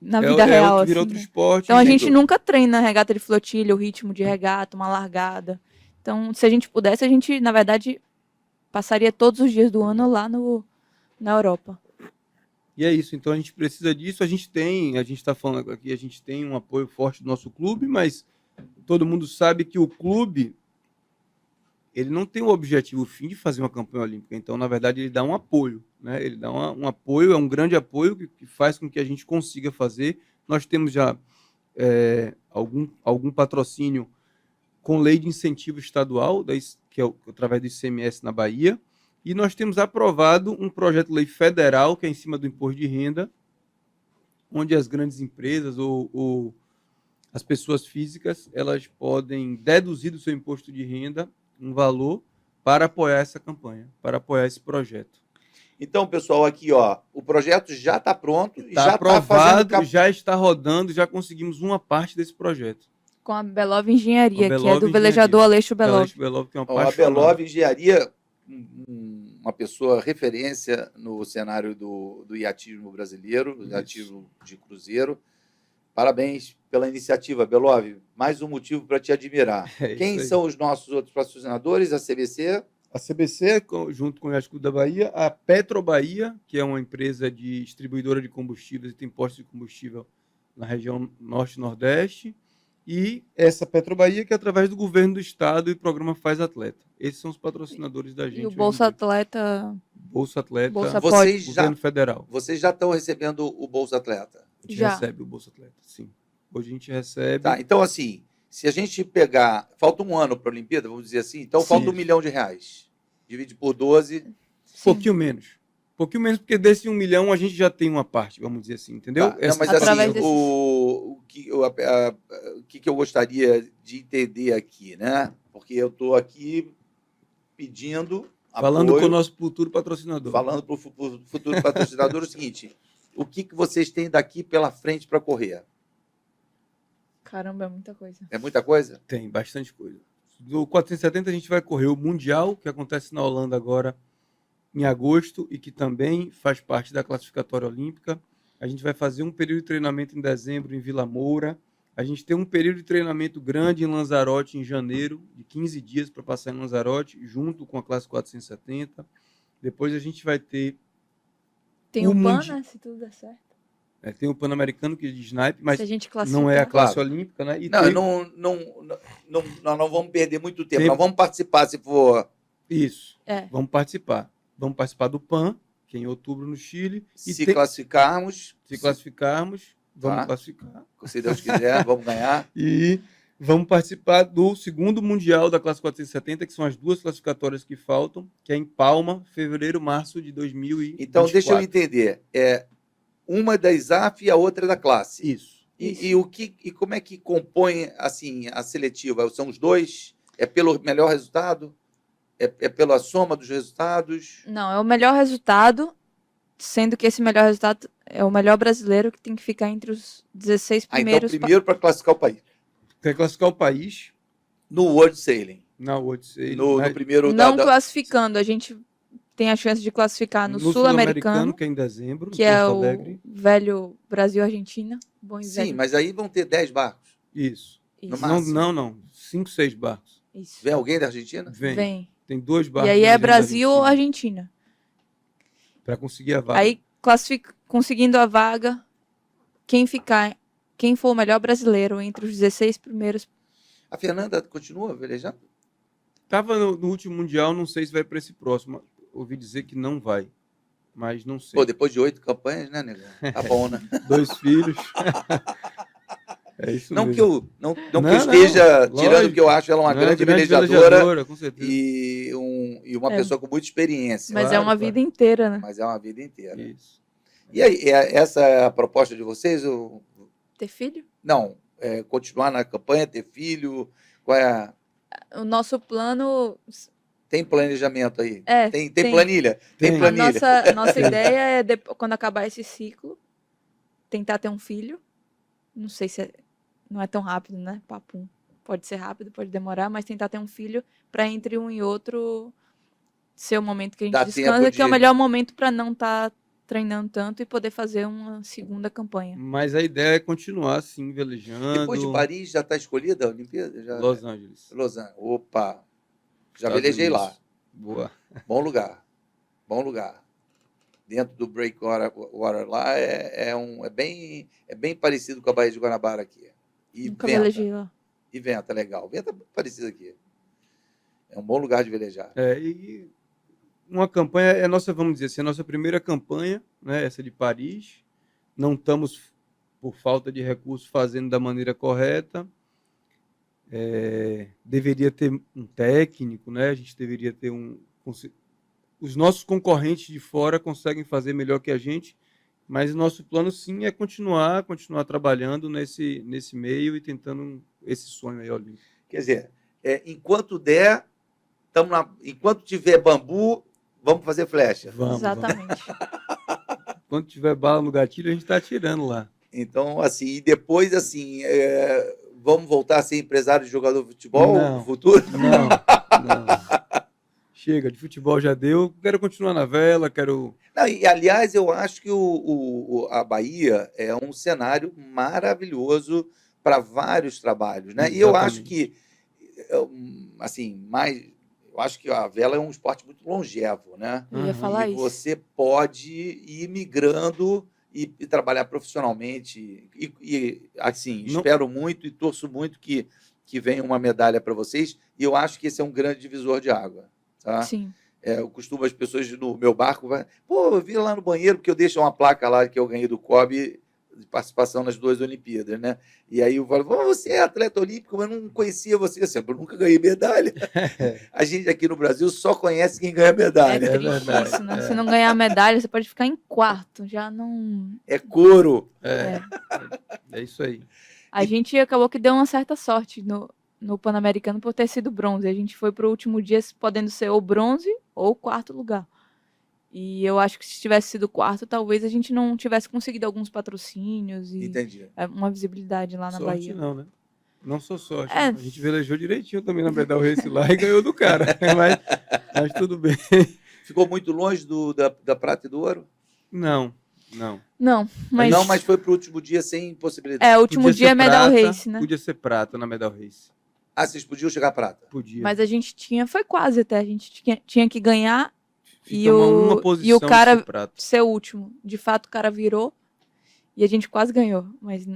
na vida real. Vira assim, outro né? esporte. Então a né? gente nunca treina regata de flotilha, o ritmo de regata, uma largada. Então, se a gente pudesse, a gente, na verdade, passaria todos os dias do ano lá na Europa. E é isso, então a gente precisa disso. A gente está falando aqui, a gente tem um apoio forte do nosso clube, mas todo mundo sabe que o clube ele não tem o objetivo, o fim de fazer uma campanha olímpica. Então, na verdade, ele dá um apoio, né? Ele dá um apoio, é um grande apoio que faz com que a gente consiga fazer. Nós temos já algum patrocínio com lei de incentivo estadual, que é através do ICMS na Bahia, e nós temos aprovado um projeto de lei federal, que é em cima do imposto de renda, onde as grandes empresas ou as pessoas físicas elas podem deduzir do seu imposto de renda um valor para apoiar essa campanha, para apoiar esse projeto. Então, pessoal, aqui, ó, o projeto já está pronto, Está já aprovado, já está rodando, já conseguimos uma parte desse projeto. Com a Belov Engenharia, Com a que é Belov do Engenharia. velejador Aleixo Belov. Aleixo Belov, que é um Ó, a apaixonado. Belov Engenharia, uma pessoa referência no cenário do iatismo brasileiro, do Isso. iatismo de cruzeiro. Parabéns pela iniciativa, Belov. Mais um motivo para te admirar. É isso Quem aí. são os nossos outros patrocinadores? A CBC? A CBC, junto com o Yacht Clube da Bahia, a Petrobahia, que é uma empresa de distribuidora de combustíveis e tem postos de combustível na região norte e nordeste, e essa Petrobahia, que é através do governo do estado e programa Faz Atleta. Esses são os patrocinadores da gente. E o hoje em Bolsa dia. Atleta. Bolsa Atleta, Bolsa Vocês governo federal. Vocês já estão recebendo o Bolsa Atleta? A gente Já. recebe o Bolsa Atleta, sim. Hoje a gente recebe. Tá, então, assim, se a gente pegar... Falta um ano para a Olimpíada, vamos dizer assim. Então, Sim. falta R$1 milhão. Divide por 12. Pouquinho menos. Pouquinho menos, porque desse 1 milhão a gente já tem uma parte, vamos dizer assim, entendeu? Tá, não, mas Através assim, desses- o que eu gostaria de entender aqui, né? Porque eu estou aqui pedindo Falando apoio, com o nosso futuro patrocinador. falando para o futuro patrocinador o seguinte: o que vocês têm daqui pela frente para correr? Caramba, é muita coisa. É muita coisa? Tem bastante coisa. Do 470 a gente vai correr o Mundial, que acontece na Holanda agora em agosto e que também faz parte da classificatória olímpica. A gente vai fazer um período de treinamento em dezembro em Vila Moura. A gente tem um período de treinamento grande em Lanzarote em janeiro, de 15 dias para passar em Lanzarote, junto com a classe 470. Depois a gente vai ter Tem O o PAN, Mundi- né? Se tudo der certo. tem o Pan-Americano que é de snipe, mas Se a gente classificar. não é a classe Claro. olímpica, né? E Não, tem- nós não vamos perder muito tempo. Tempo. Nós vamos participar se for. Isso. É. Vamos participar. Vamos participar do PAN, que é em outubro no Chile. E Se tem- classificarmos, se classificarmos, vamos Tá. classificar. se Deus quiser, vamos ganhar. E vamos participar do segundo Mundial da classe 470, que são as duas classificatórias que faltam, que é em Palma, fevereiro, março de 2024. Então, deixa eu entender. Uma da ISAF e a outra da classe. Isso. E como é que compõe assim, a seletiva? São os dois? É pelo melhor resultado? É pela soma dos resultados? Não, é o melhor resultado, sendo que esse melhor resultado é o melhor brasileiro que tem que ficar entre os 16 Então, primeiros. primeiro para classificar o país. Quer classificar o país No World Sailing. na Odyssey, No primeiro Não da- classificando, a gente tem a chance de classificar no Sul-Americano, que é em dezembro, que em é Porto o Alegre. velho Brasil-Argentina. Bom e Sim, velho. mas aí vão ter 10 barcos. Isso. Isso. no máximo. Não. 5, 6 barcos. Isso. Vem alguém da Argentina? Vem. Tem 2 barcos. E aí é viajando da Brasil ou Argentina Argentina. Para conseguir a vaga. Aí conseguindo a vaga, quem for o melhor brasileiro entre os 16 primeiros. A Fernanda continua velejando? Tava no último Mundial, não sei se vai para esse próximo. Ouvi dizer que não vai, mas não sei. Pô, depois de 8 campanhas, né, negão? Tá bom, né? 2 filhos. É isso Não mesmo. que eu não que eu Não, esteja não, tirando, lógico. que eu acho ela uma Não, grande velejadora com certeza. e uma É. pessoa com muita experiência. Mas é Claro, uma claro. vida inteira, né? Mas é uma vida inteira. Isso. E aí, essa é a proposta de vocês? Ter filho? Não, continuar na campanha, ter filho? Qual é O nosso plano Tem planejamento aí? é. Tem planilha? Tem Tem. A planilha. nossa ideia é, quando acabar esse ciclo, tentar ter um filho. Não sei se não é tão rápido, né? Papum. Pode ser rápido, pode demorar, mas tentar ter um filho para entre um e outro ser o momento que a gente Dá descansa, tempo que é o de- melhor momento para não estar treinando tanto e poder fazer uma segunda campanha. Mas a ideia é continuar assim, velejando. Depois de Paris, já está escolhida a Olimpíada? Já... Los Angeles. Los Angeles. Opa! Já Estados velejei lá. Unidos. Boa. Bom lugar. Bom lugar. Dentro do Breakwater lá é bem parecido com a Baía de Guanabara aqui. E Nunca venta. velejei lá. E venta, legal. Venta parecido aqui. É um bom lugar de velejar. E uma campanha, é nossa, vamos dizer assim, a nossa primeira campanha, né, essa de Paris. Não estamos, por falta de recursos, fazendo da maneira correta. Deveria ter um técnico, né? A gente deveria ter os nossos concorrentes de fora conseguem fazer melhor que a gente, mas o nosso plano sim é continuar trabalhando nesse meio e tentando esse sonho aí, Olímpio. Quer dizer, enquanto der, enquanto tiver bambu, vamos fazer flecha. Vamos. Exatamente. Quando tiver bala no gatilho, a gente está atirando lá. Então, assim, e depois, assim, vamos voltar a ser empresário de jogador de futebol no futuro? Não. Chega, de futebol já deu. Quero continuar na vela, quero... Não, e, aliás, eu acho que a Bahia é um cenário maravilhoso para vários trabalhos, né? Exatamente. E eu acho que, assim, eu acho que a vela é um esporte muito longevo, né? Eu ia falar E isso. você pode ir migrando e trabalhar profissionalmente. E assim, espero muito e torço muito que venha uma medalha para vocês. E eu acho que esse é um grande divisor de água. Tá? Sim. Eu costumo, as pessoas no meu barco, eu vi lá no banheiro, porque eu deixo uma placa lá que eu ganhei do COB de participação nas 2 Olimpíadas, né? E aí eu falo, você é atleta olímpico, mas eu não conhecia você, eu nunca ganhei medalha. A gente aqui no Brasil só conhece quem ganha medalha. É triste isso, né? Se não ganhar medalha, você pode ficar em quarto, já não... É couro. É isso aí. A gente acabou que deu uma certa sorte no Pan-Americano por ter sido bronze. A gente foi para o último dia podendo ser ou bronze ou quarto lugar. E eu acho que se tivesse sido quarto, talvez a gente não tivesse conseguido alguns patrocínios e Entendi. uma visibilidade lá na Sorte Bahia. não, né? Não sou sorte. É. A gente velejou direitinho também na Medal Race lá e ganhou do cara. Mas tudo bem. Ficou muito longe da prata e do ouro? Não. Não, mas... Não, mas foi para o último dia sem possibilidade. o último Podia dia ser é medal prata, race, né? Podia ser prata na Medal Race. Vocês podiam chegar à prata? Podia. Mas a gente foi quase até. A gente tinha que ganhar Fica uma posição e o cara de ser prata. ser o último. De fato, o cara virou e a gente quase ganhou, mas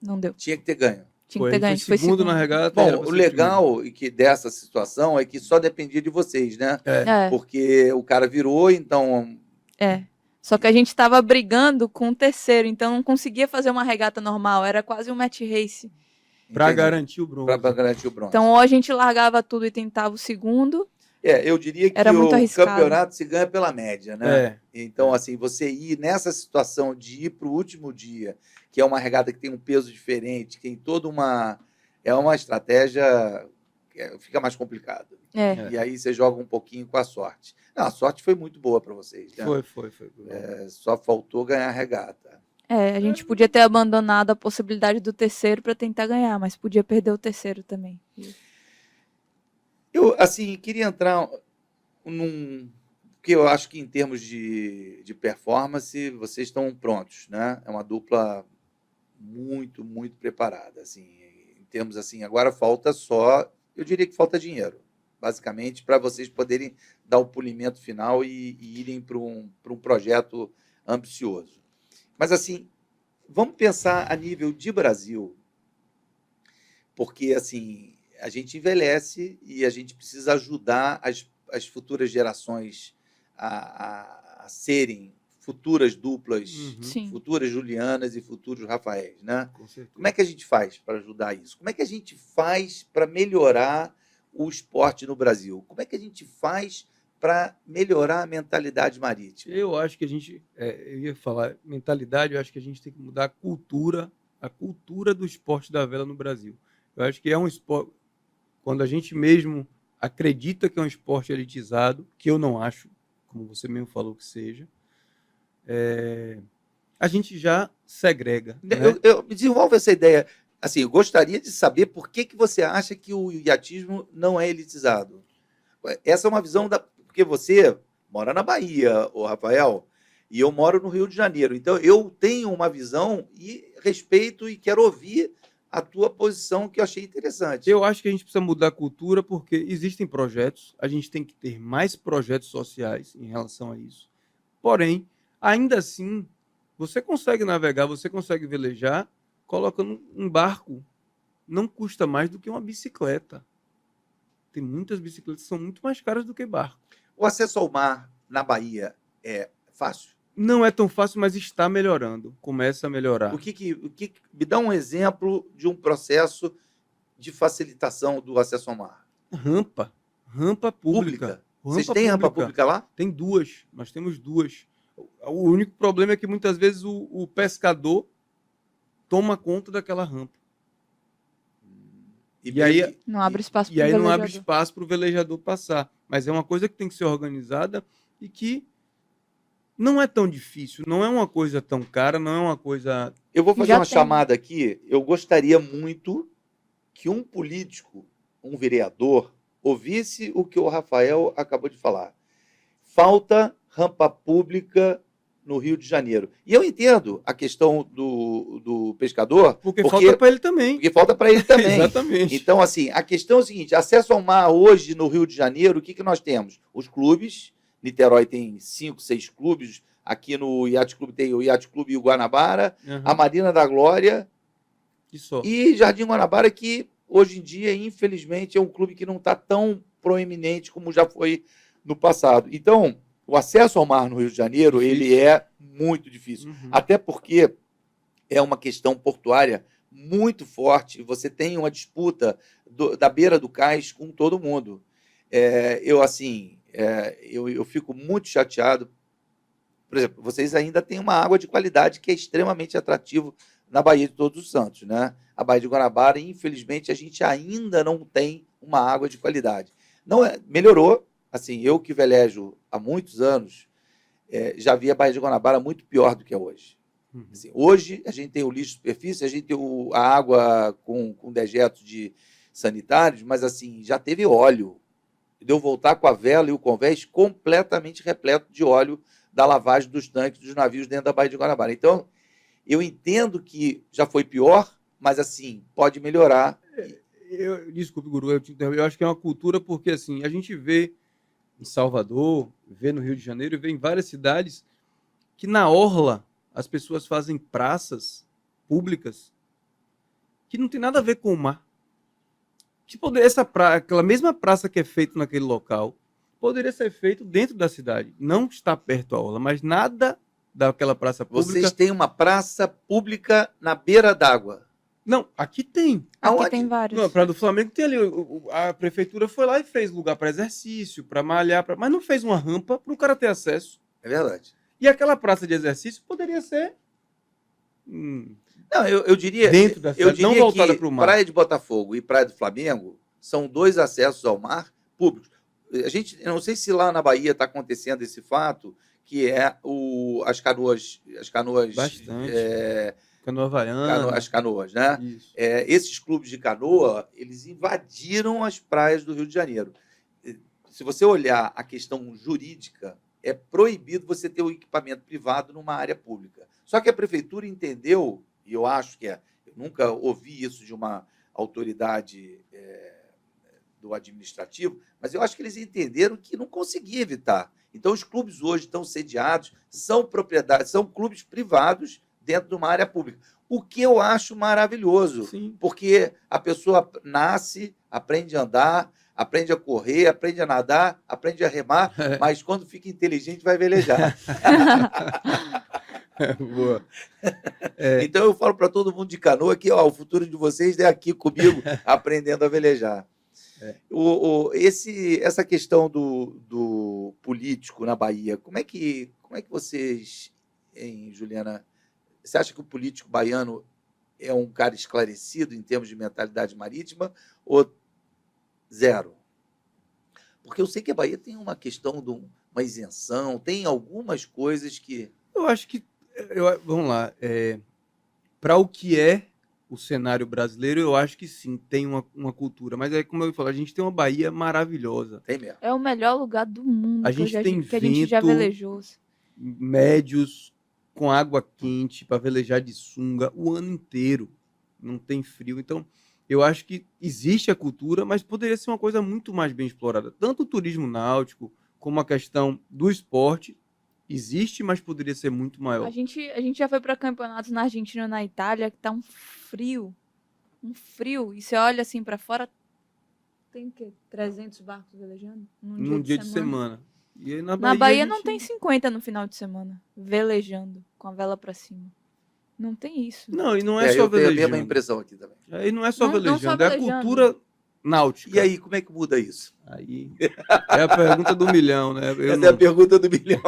não deu. Tinha que ter ganho. Tinha que ter ganho. A gente Foi foi segundo segundo. na regata. Bom, era pra o ser legal dessa situação é que só dependia de vocês, né? É. Porque o cara virou, então... Só que a gente estava brigando com o terceiro, então não conseguia fazer uma regata normal, era quase um match race. Pra Entendi. garantir o bronze. Pra garantir o bronze. Então ou a gente largava tudo e tentava o segundo. Eu diria que Era muito o arriscado. campeonato se ganha pela média, né? É. Então, assim, você ir nessa situação de ir para o último dia, que é uma regata que tem um peso diferente, que tem toda uma... É uma estratégia... Fica mais complicado. E aí você joga um pouquinho com a sorte. Não, a sorte foi muito boa para vocês, né? Foi. Só faltou ganhar a regata. A gente podia ter abandonado a possibilidade do terceiro para tentar ganhar, mas podia perder o terceiro também. Eu, assim, queria entrar porque eu acho que em termos de performance, vocês estão prontos, né? É uma dupla muito, muito preparada, assim, em termos assim. Agora falta só, eu diria que falta dinheiro, basicamente, para vocês poderem dar o polimento final e irem para um projeto ambicioso. Mas, assim, vamos pensar a nível de Brasil, porque, assim, a gente envelhece e a gente precisa ajudar as futuras gerações a serem futuras duplas, Sim. futuras Julianas e futuros Rafaéis, né? Com certeza. Como é que a gente faz para ajudar isso? Como é que a gente faz para melhorar o esporte no Brasil? Como é que a gente faz para melhorar a mentalidade marítima? Eu acho que a gente, eu ia falar mentalidade, eu acho que a gente tem que mudar a cultura do esporte da vela no Brasil. Eu acho que é um esporte, quando a gente mesmo acredita que é um esporte elitizado, que eu não acho, como você mesmo falou que seja, a gente já segrega. Né? Eu desenvolvo essa ideia. Assim, eu gostaria de saber por que você acha que o iatismo não é elitizado. Essa é uma visão porque você mora na Bahia, o Rafael, E eu moro no Rio de Janeiro. Então, eu tenho uma visão e respeito e quero ouvir a tua posição, que eu achei interessante. Eu acho que a gente precisa mudar a cultura porque existem projetos, a gente tem que ter mais projetos sociais em relação a isso. Porém, ainda assim, você consegue navegar, você consegue velejar colocando um barco. Não custa mais do que uma bicicleta. Tem muitas bicicletas que são muito mais caras do que barco. O acesso ao mar na Bahia é fácil? Não é tão fácil, mas está melhorando. Começa a melhorar. Me dá um exemplo de um processo de facilitação do acesso ao mar. Rampa pública. Vocês têm rampa pública lá? Tem duas, nós temos duas. O único problema é que muitas vezes o pescador toma conta daquela rampa. E aí Não abre espaço E para o aí não velejador. abre espaço para o velejador passar. Mas é uma coisa que tem que ser organizada e que não é tão difícil, não é uma coisa tão cara, não é uma coisa... Eu vou fazer Já uma tem. chamada aqui. Eu gostaria muito que um político, um vereador, ouvisse o que o Rafael acabou de falar. Falta rampa pública no Rio de Janeiro. E eu entendo a questão do pescador, Porque falta para ele também. porque falta para ele também. Exatamente. Então, assim, a questão é o seguinte: acesso ao mar hoje no Rio de Janeiro, o que nós temos? Os clubes. Niterói tem 5, 6 clubes. Aqui no Yacht Clube tem o Yacht Clube e o Guanabara. Uhum. A Marina da Glória E só. e Jardim Guanabara, que hoje em dia, infelizmente, é um clube que não está tão proeminente como já foi no passado. Então, o acesso ao mar no Rio de Janeiro, Difícil. ele é muito difícil. Uhum. Até porque é uma questão portuária muito forte. Você tem uma disputa da beira do cais com todo mundo. Eu fico muito chateado. Por exemplo, vocês ainda têm uma água de qualidade que é extremamente atrativo na Baía de Todos os Santos, né? A Baía de Guanabara, infelizmente, a gente ainda não tem uma água de qualidade. Melhorou. Assim, eu que velejo há muitos anos, já vi a Baía de Guanabara muito pior do que é hoje. Uhum. Assim, hoje a gente tem o lixo de superfície, a gente tem a água com dejetos sanitários, mas assim, já teve óleo. De eu voltar com a vela e o convés completamente repleto de óleo da lavagem dos tanques dos navios dentro da Baía de Guanabara. Então, eu entendo que já foi pior, mas assim, pode melhorar. Desculpe, Guru, eu te interrompi. Eu acho que é uma cultura porque assim, a gente vê em Salvador, vê no Rio de Janeiro, vê em várias cidades que na orla as pessoas fazem praças públicas que não tem nada a ver com o mar. Que aquela mesma praça que é feita naquele local poderia ser feito dentro da cidade. Não está perto da orla, mas nada daquela praça pública... Vocês têm uma praça pública na beira d'água. Não, aqui tem. Aqui Aonde? tem vários. Não, a Praia do Flamengo tem ali. A prefeitura foi lá e fez lugar para exercício, para malhar, mas não fez uma rampa para o cara ter acesso. É verdade. E aquela praça de exercício poderia ser Não, eu diria, dentro da cidade, não voltada que para o mar. Praia de Botafogo e Praia do Flamengo são 2 acessos ao mar públicos. Eu não sei se lá na Bahia está acontecendo esse fato, que é as canoas, Bastante. Canoa Havaiana. as canoas, né? Isso. Esses clubes de canoa, eles invadiram as praias do Rio de Janeiro. Se você olhar a questão jurídica, é proibido você ter um equipamento privado numa área pública. Só que a prefeitura entendeu, e eu acho que eu nunca ouvi isso de uma autoridade do administrativo, mas eu acho que eles entenderam que não conseguia evitar. Então, os clubes hoje estão sediados, são clubes privados dentro de uma área pública. O que eu acho maravilhoso, Sim. porque a pessoa nasce, aprende a andar, aprende a correr, aprende a nadar, aprende a remar, mas quando fica inteligente vai velejar. Boa. Então eu falo para todo mundo de canoa que o futuro de vocês é aqui comigo, aprendendo a velejar. Essa questão do político na Bahia, como é que vocês, hein, Juliana, você acha que o político baiano é um cara esclarecido em termos de mentalidade marítima ou zero? Porque eu sei que a Bahia tem uma questão de uma isenção, tem algumas coisas que... Eu acho que... vamos lá. Para o que é o cenário brasileiro, eu acho que sim, tem uma cultura. Mas como eu falei, a gente tem uma Bahia maravilhosa. Tem mesmo. É o melhor lugar do mundo A gente tem que a gente já vento, velejou. médios, com água quente, para velejar de sunga o ano inteiro. Não tem frio. Então, eu acho que existe a cultura, mas poderia ser uma coisa muito mais bem explorada. Tanto o turismo náutico, como a questão do esporte, existe, mas poderia ser muito A maior. gente já foi para campeonatos na Argentina e na Itália que tá um frio. E você olha assim para fora, tem o quê? 300 barcos velejando Num dia de semana. E aí na Na Bahia, Bahia a não gente- tem 50 no final de semana, velejando, com a vela para cima. Não tem isso. Não, e não é só Eu tenho a mesma velejando. impressão aqui também. Aí não é só Não só velejando, é a velejando. cultura náutica. E aí, como é que muda isso? Aí é a pergunta do milhão, né? Essa é a pergunta do milhão.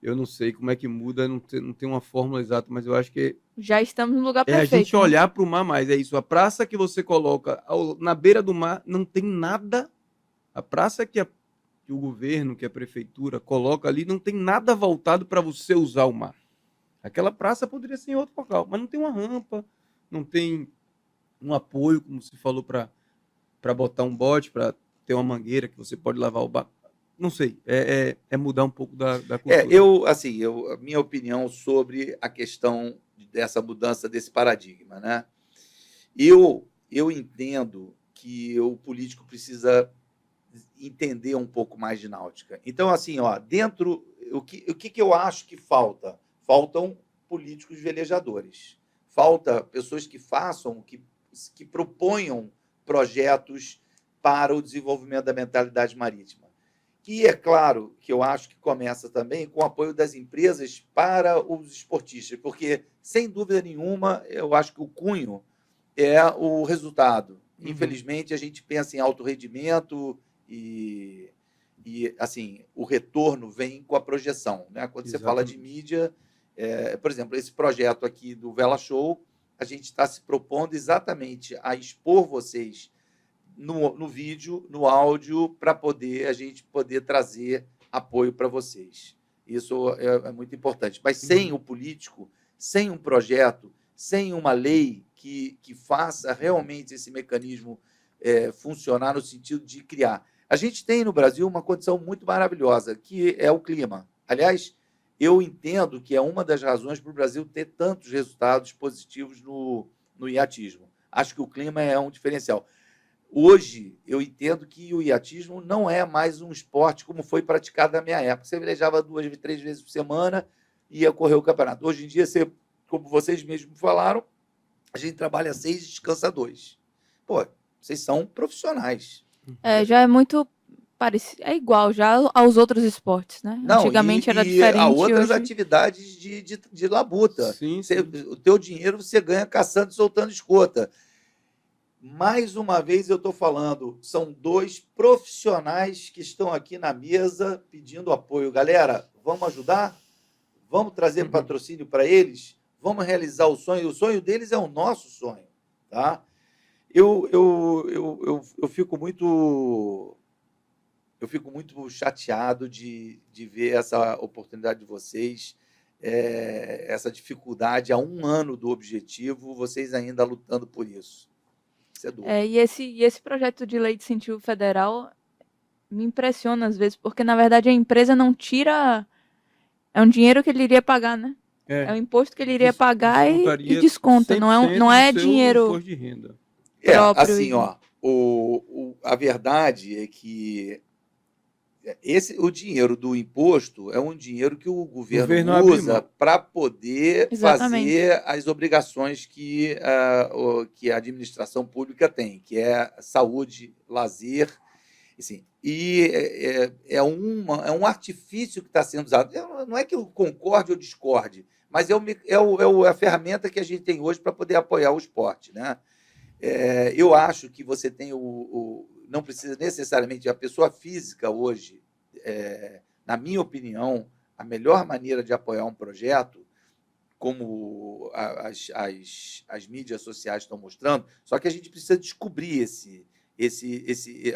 Eu não sei como é que muda, não tem uma fórmula exata, mas eu acho que Já estamos no lugar é a perfeito. gente olhar para o mar mais. É isso. A praça que você coloca na beira do mar não tem nada. A praça que o governo, que a prefeitura coloca ali, não tem nada voltado para você usar o mar. Aquela praça poderia ser em outro local, mas não tem uma rampa, não tem um apoio, como você falou, para botar um bote, para ter uma mangueira que você pode lavar o barco. Não sei, é mudar um pouco da cultura. A minha opinião sobre a questão dessa mudança desse paradigma, né? Eu entendo que o político precisa entender um pouco mais de náutica. Então, assim, o que eu acho que falta? Faltam políticos velejadores. Falta pessoas que façam, que proponham projetos para o desenvolvimento da mentalidade marítima. Que é claro que eu acho que começa também com o apoio das empresas para os esportistas, porque, sem dúvida nenhuma, eu acho que o cunho é o resultado. Infelizmente, a gente pensa em alto rendimento e assim, o retorno vem com a projeção, né? Quando você fala de mídia, por exemplo, esse projeto aqui do Vela Show, a gente está se propondo exatamente a expor vocês no vídeo, no áudio, para a gente poder trazer apoio para vocês. Isso é muito importante. Mas sem o político, sem um projeto, sem uma lei que faça realmente esse mecanismo funcionar no sentido de criar. A gente tem no Brasil uma condição muito maravilhosa, que é o clima. Aliás, eu entendo que é uma das razões para o Brasil ter tantos resultados positivos no iatismo. Acho que o clima é um diferencial. Hoje, eu entendo que o iatismo não é mais um esporte como foi praticado na minha época. Você velejava 2, 3 vezes por semana e ia correr o campeonato. Hoje em dia, como vocês mesmos falaram, a gente trabalha 6 e descansa 2. Pô, vocês são profissionais. Já é muito parecido, é igual já aos outros esportes, né? Não, Antigamente era diferente. Há outras hoje... atividades de labuta. Sim. O teu dinheiro você ganha caçando e soltando escota. Mais uma vez eu estou falando, são 2 profissionais que estão aqui na mesa pedindo apoio. Galera, vamos ajudar? Vamos trazer patrocínio para eles? Vamos realizar o sonho? O sonho deles é o nosso sonho, tá? Eu fico muito chateado de ver essa oportunidade de vocês, essa dificuldade há 1 ano do objetivo, vocês ainda lutando por isso. E esse projeto de lei de incentivo federal me impressiona às vezes, porque na verdade a empresa não tira, é um dinheiro que ele iria pagar, né? É um imposto que ele iria pagar e desconta, não é dinheiro imposto de renda. próprio. Assim, a verdade é que o dinheiro do imposto é um dinheiro que o governo usa para poder fazer as obrigações que a administração pública tem, que é saúde, lazer, assim, e é um artifício que está sendo usado. Não é que eu concorde ou discorde, mas é a ferramenta que a gente tem hoje para poder apoiar o esporte, né? Eu acho que você tem não precisa necessariamente a pessoa física hoje, na minha opinião, a melhor maneira de apoiar um projeto, como as mídias sociais estão mostrando, só que a gente precisa descobrir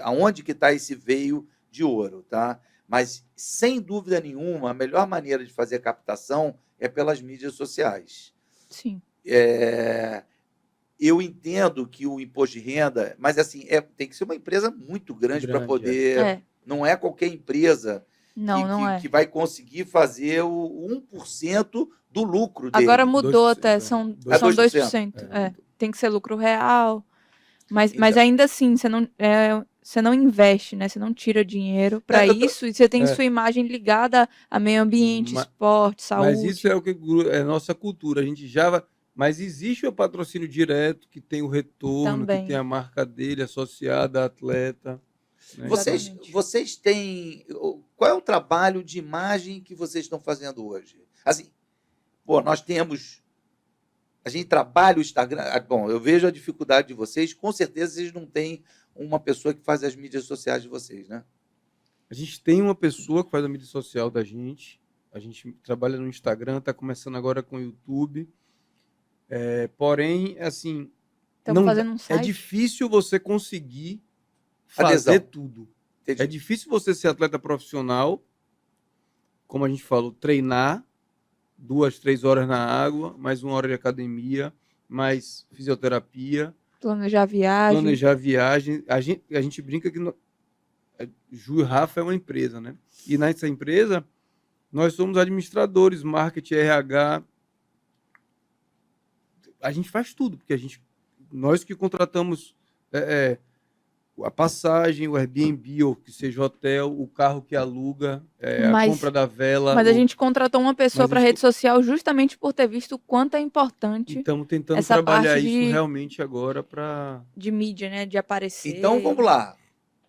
aonde que está esse veio de ouro, tá? Mas, sem dúvida nenhuma, a melhor maneira de fazer a captação é pelas mídias sociais. Sim. Eu entendo que o imposto de renda, mas assim, tem que ser uma empresa muito grande para poder. Não é qualquer empresa Não é. que vai conseguir fazer o 1% do lucro dele. Agora mudou 2%, até, é. são 2%. 2%. Tem que ser lucro real. Mas Então. ainda assim, você não investe, né? Você não tira dinheiro para Eu tô- isso e você tem É. sua imagem ligada a meio ambiente, Ma- esporte, Mas saúde. isso é o que é nossa cultura. A gente já vai. Mas existe o patrocínio direto, que tem o retorno, que Também. tem a marca dele associada a atleta. Né? Exatamente. Vocês têm. Qual é o trabalho de imagem que vocês estão fazendo hoje? Assim, nós temos. A gente trabalha o Instagram. Bom, eu vejo a dificuldade de vocês. Com certeza vocês não têm uma pessoa que faz as mídias sociais de vocês, né? A gente tem uma pessoa que faz a mídia social da gente. A gente trabalha no Instagram, está começando agora com o YouTube. Porém, assim, Estamos não fazendo um é site. difícil você conseguir Adesão. fazer tudo. Entendi. É difícil você ser atleta profissional, como a gente falou, treinar 2, 3 horas na água, mais 1 hora de academia, mais fisioterapia, Planejar viagem. planejar viagem. A gente brinca que Ju e Rafa é uma empresa, né? E nessa empresa, nós somos administradores, marketing, RH. A gente faz tudo, porque nós que contratamos a passagem, o Airbnb, ou que seja o hotel, o carro que aluga, a compra da vela. Mas a gente contratou uma pessoa Mas a para gente- rede social justamente por ter visto o quanto é importante Estamos tentando essa trabalhar parte isso de- realmente agora para. de mídia, né? De aparecer. Então vamos lá.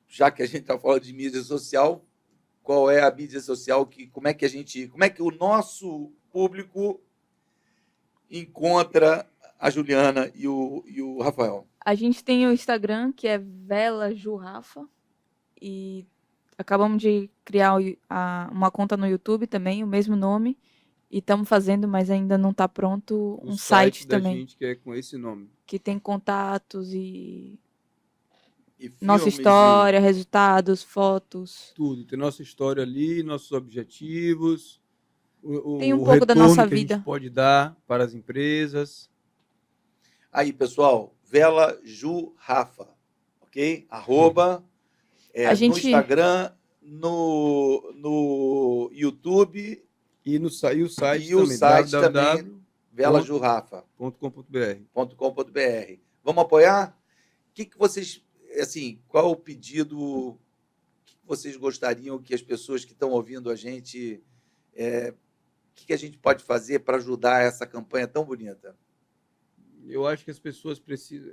Já que a gente está falando de mídia social, qual é a mídia social como é que o nosso público encontra a Juliana e o Rafael? A gente tem o Instagram, que é Vela Ju Rafa, e acabamos de criar uma conta no YouTube também, o mesmo nome, e estamos fazendo, mas ainda não está pronto, O um site da também, gente que é com esse nome. que tem contatos e E nossa filmes história, resultados, fotos. Tudo. Tem nossa história ali, nossos objetivos, Tem um o pouco da retorno nossa que a vida. gente pode dar para as empresas. Aí, pessoal, Vela Ju Rafa, ok? @ A gente- no Instagram, no YouTube E o site e o também, site também, www.com.br. velajurrafa.com.br. Vamos apoiar? O que vocês, assim, qual o pedido que vocês gostariam que as pessoas que estão ouvindo a gente, o que a gente pode fazer para ajudar essa campanha tão bonita? Eu acho que as pessoas precisam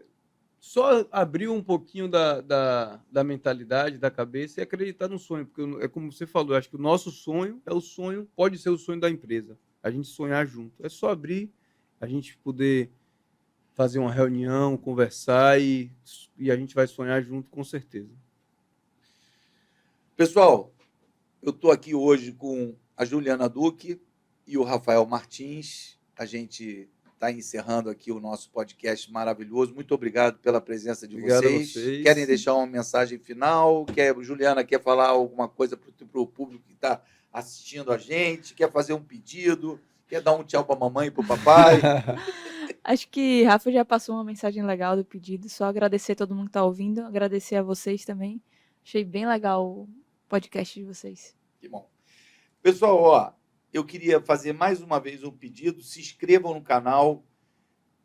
só abrir um pouquinho da mentalidade, da cabeça e acreditar no sonho, porque é como você falou, eu acho que o nosso sonho pode ser o sonho da empresa, a gente sonhar junto. É só abrir, a gente poder fazer uma reunião, conversar e a gente vai sonhar junto com certeza. Pessoal, eu estou aqui hoje com a Juliana Duque e o Rafael Martins. A gente está encerrando aqui o nosso podcast maravilhoso. Muito obrigado pela presença de Obrigado a vocês. vocês. Querem deixar uma mensagem final? Juliana quer falar alguma coisa para o público que está assistindo a gente? Quer fazer um pedido? Quer dar um tchau para a mamãe e para o papai? Acho que Rafa já passou uma mensagem legal do pedido. Só agradecer a todo mundo que está ouvindo, agradecer a vocês também. Achei bem legal o podcast de vocês. Que bom. Pessoal, eu queria fazer mais uma vez um pedido. Se inscrevam no canal,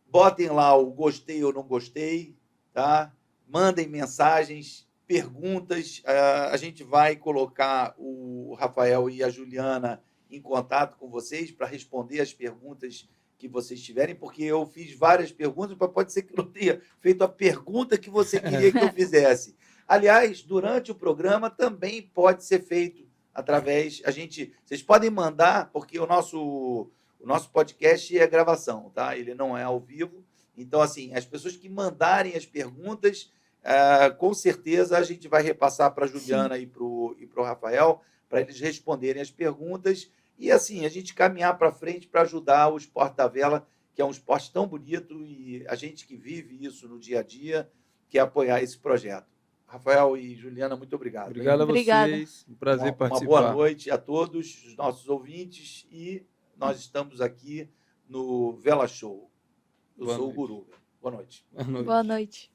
botem lá o gostei ou não gostei, tá? Mandem mensagens, perguntas. A gente vai colocar o Rafael e a Juliana em contato com vocês para responder as perguntas que vocês tiverem, porque eu fiz várias perguntas, mas pode ser que eu não tenha feito a pergunta que você queria que eu fizesse. Aliás, durante o programa também pode ser feito através... Vocês podem mandar, porque o nosso podcast é gravação, tá? Ele não é ao vivo. Então, assim, as pessoas que mandarem as perguntas, com certeza a gente vai repassar para a Juliana e para o Rafael, para eles responderem as perguntas. E, assim, a gente caminhar para frente para ajudar o esporte da vela, que é um esporte tão bonito, e a gente que vive isso no dia a dia, quer apoiar esse projeto. Rafael e Juliana, muito obrigado. Obrigado a Obrigada. vocês. Um prazer participar. Uma boa noite a todos os nossos ouvintes, e nós estamos aqui no Vela Show. Eu Boa sou noite. o Guru. Boa noite. Boa noite. Boa noite.